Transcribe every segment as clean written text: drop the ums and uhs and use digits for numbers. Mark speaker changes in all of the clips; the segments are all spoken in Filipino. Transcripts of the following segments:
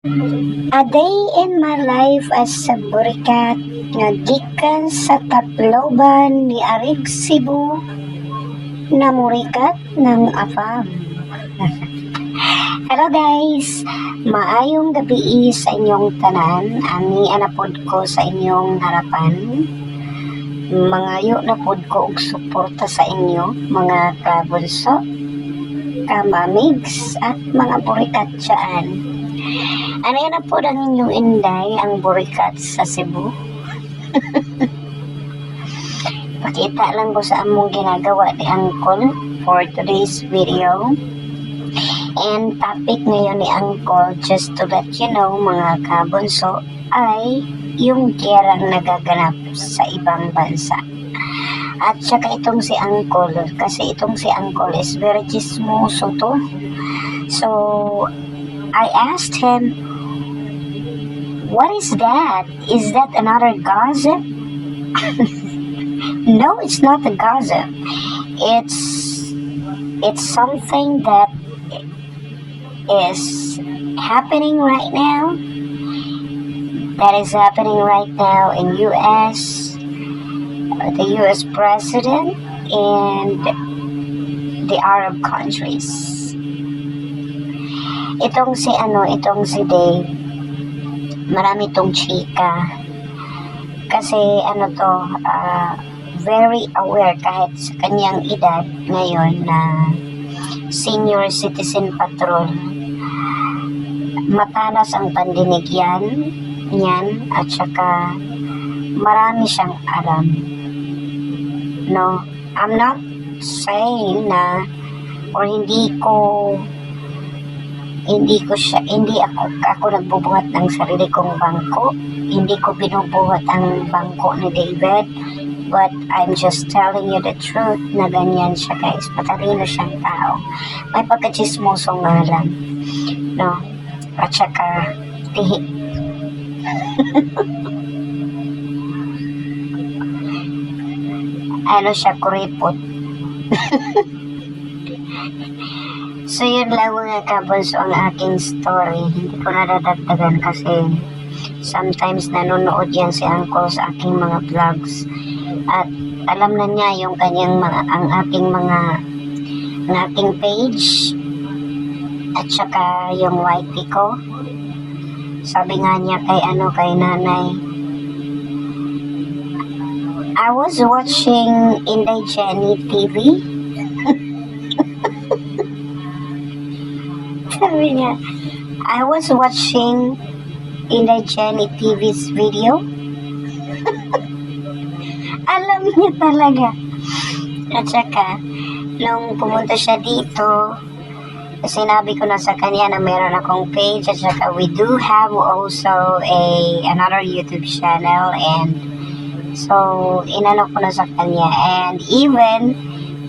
Speaker 1: A day in my life as a burikat nga gikan sa Tacloban ni Arig Cebu na murikat ng afam. Hello guys! Maayong gabi sa inyong tanan. Ani anapod ko sa inyong harapan. Mangayo na pod ko og suporta sa inyo, mga kabunso, kamamigs, at mga burikat dyan. Ano yan na po ang inyong inday, ang burikat sa Cebu. Pakita lang ko sa among ginagawa ni Uncle for today's video. And topic ngayon ni Uncle, just to let you know mga kabunso, ay yung gerang nagaganap sa ibang bansa. At saka itong si Uncle, kasi itong si Uncle is very chismoso to. So, I asked him, what is that? Is that another gossip? No, it's not a gossip. It's something that is happening right now. That is happening right now in US, the US president, and the Arab countries. Itong si Dave, marami tong chika. Kasi very aware kahit sa kanyang edad ngayon na senior citizen patrol. Matalas ang pandinig yan, at saka marami siyang alam. No, I'm not saying na or hindi ako nagbubuhat ng sarili kong bangko. Hindi ko binubuhat ang bangko ni David. But I'm just telling you the truth na ganyan siya, guys. Matalino siyang tao. May pagkachismoso nga lang. No? At saka, tihi. Siya, kuripot. So yun lang mga kabunso ang aking story. Hindi ko nadadagdagan kasi sometimes nanonood yan si Uncle sa aking mga vlogs. At alam na niya yung kanyang ang aking page at saka yung YT ko. Sabi nga niya kay nanay, I was watching Inday Jenny TV. Sabi niya, I was watching Inday Jenny TV's video. Alam niya talaga. At saka, nung pumunta siya dito, sinabi ko na sa kanya na meron akong page, at saka we do have also another YouTube channel, and so inano ko na sa kanya, and even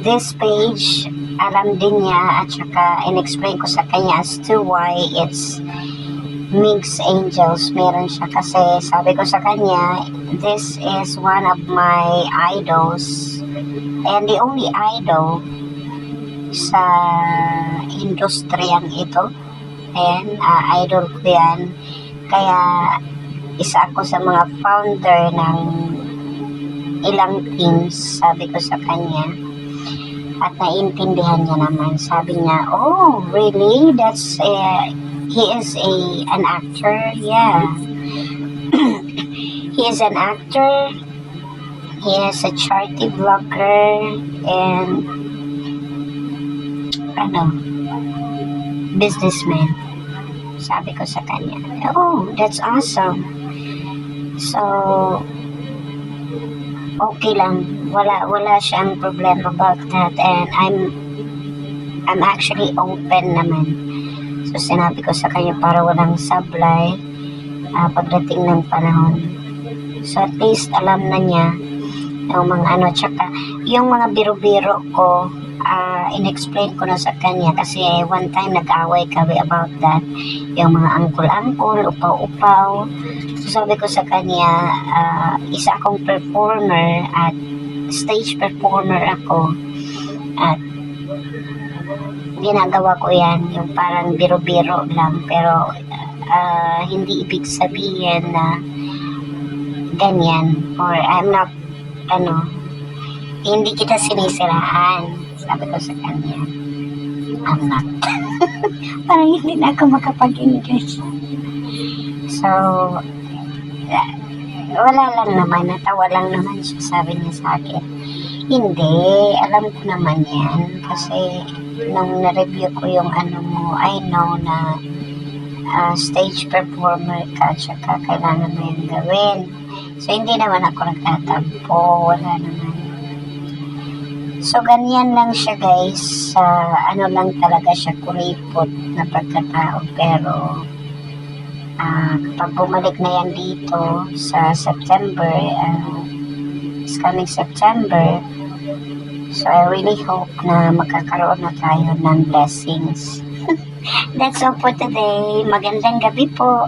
Speaker 1: this page alam din niya, at saka in-explain ko sa kanya as to why it's Mixed Angels. Meron siya kasi sabi ko sa kanya, this is one of my idols and the only idol sa industriyang ito. Ayan, idol ko yan. Kaya isa ako sa mga founder ng ilang teams, sabi ko sa kanya. At naiintindihan niya naman. Sabi niya, oh, really? He is an actor? Yeah. He is an actor. He is a charity vlogger and businessman. Sabi ko sa kanya, oh, that's awesome. So, okay lang. Wala siyang problem about that, and I'm actually open naman. So sinabi ko sa kanya para walang sablay pagdating ng panahon. So at least alam na niya yung mga tsaka yung mga biro-biro ko, in-explain ko na sa kanya kasi one time nag-away kami about that, yung mga angkol-angkol, upaw-upaw. So sabi ko sa kanya, isa akong performer at stage performer ako, at ginagawa ko yan, yung parang biro-biro lang, pero hindi ibig sabihin na ganyan or I'm not hindi kita sinisiraan, sabi ko sa kanya. I'm not. Parang hindi na ako makapag-English. So wala lang naman, natawa lang naman siya, sabi niya sa akin. Hindi, alam ko naman yan kasi nung na-review ko yung mo, I know na stage performer ka, tsaka kailangan mo yung gawin. So hindi naman ako nagtatampo, wala naman. So ganyan lang siya guys, lang talaga siya, kuripot na pagkatao, pero kapag bumalik na yan dito sa September, this coming September, so I really hope na magkakaroon na tayo ng blessings. That's all for today. Magandang gabi po.